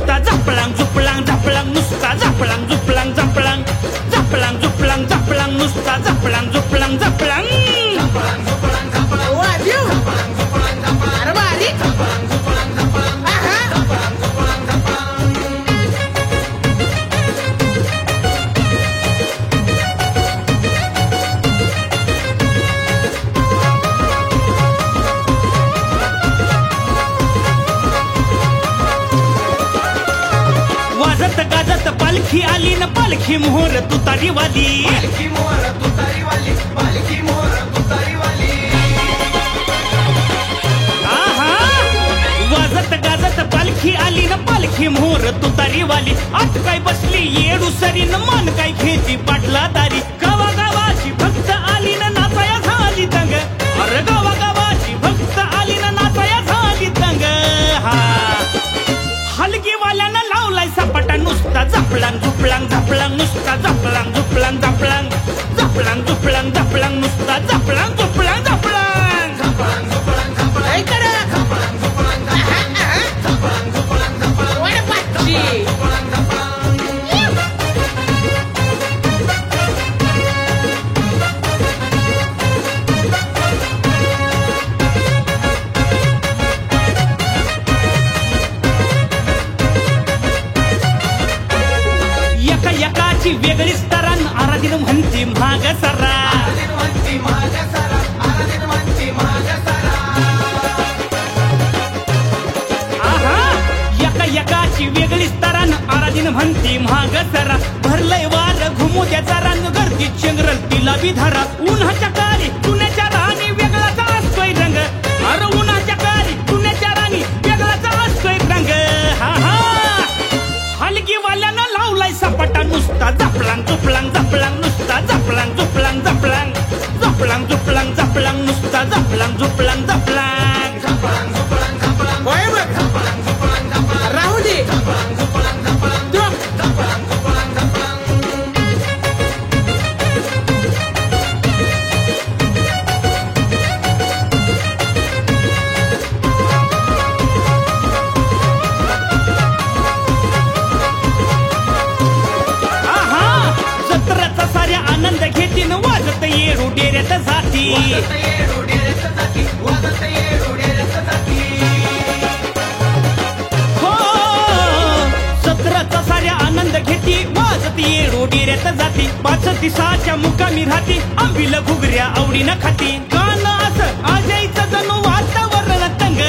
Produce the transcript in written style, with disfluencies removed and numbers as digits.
नुसता झापळांग झुपळांग झापळांग नुसता झापळांग झुपळांग झापळांग झापळांग झुपळांग झापळांग नुसता झापळांग झुपळांग झापळांग वाजत गाजत पालखी आली न पालखी मोहर तुतारी वाली पालखी मोर तुतारी वाली पालखी मोर तुतारी वाली आहा वाजत गाजत पालखी आली न पालखी मोहर तुतारी वाली आत काय बसली येडू सरी न मान काय घेती पाटला दारी गावा गावाची भक्त आली न नाचाया झाली तंग अरे गावा गावाची भक्त आली न नाचाया झाली तंग हा हलगी वाल्यानं लावलाय सपाटा नुसता झापळांग झुपळांग झापळांग नुसता झापळांग झुपळांग झापळांग झापळांग झुपळांग झापळांग नुसता झापळांग झुपळांग झापळांग झपळांग झपळांग झपळांग झपळांग झपळांग झपळांग झपळांग एका एकाची वेगळीच तरान आराधीन म्हणती महाग सरा म्हणती महाग सारा आराधीन म्हणती महाग सारा आहा एका एकाची वेगळीच तरान आराधीन म्हणती महाग सरा भरलंय वार घुमू त्याचा रान गर्दी चेंगरल तिला बी धरा उन्हाच्या काळी पुण्याच्या राणी वेगळाचा असतोय रंग अरे उन्हाच्या काळी पुण्याच्या राणी वेगळाचा असतोय रंग हा हा हलगी वाल्यानं लावलाय सपाटा नुसता झापळांग झुपळांग झापळांग नुसता झापळांग झुपळांग झापळांग झापळांग झुपळांग झापळांग नुसता झापळांग झुपळांग झापळांग झपळांग झपळांग झपळांग होय बघ झपळांग झपळांग झपळांग राहू दे झपळांग झपळांग झपळांग तो झपळांग झपळांग झपळांग आहा जत्राचा साऱ्या आनंद घेतीन वाजत येडू डेऱ्यात जाती वाजत ये रोडेरत जाती वाजत ये रोडेरत जाती हो जत्राचा साऱ्या आनंद घेती वाजत येडू डेऱ्यात जाती पाच दिसाच्या मुकामी राहती आंबील घुगऱ्या आवडीनं खाती गाणं असं आजाईचं जणू वातावरण तंग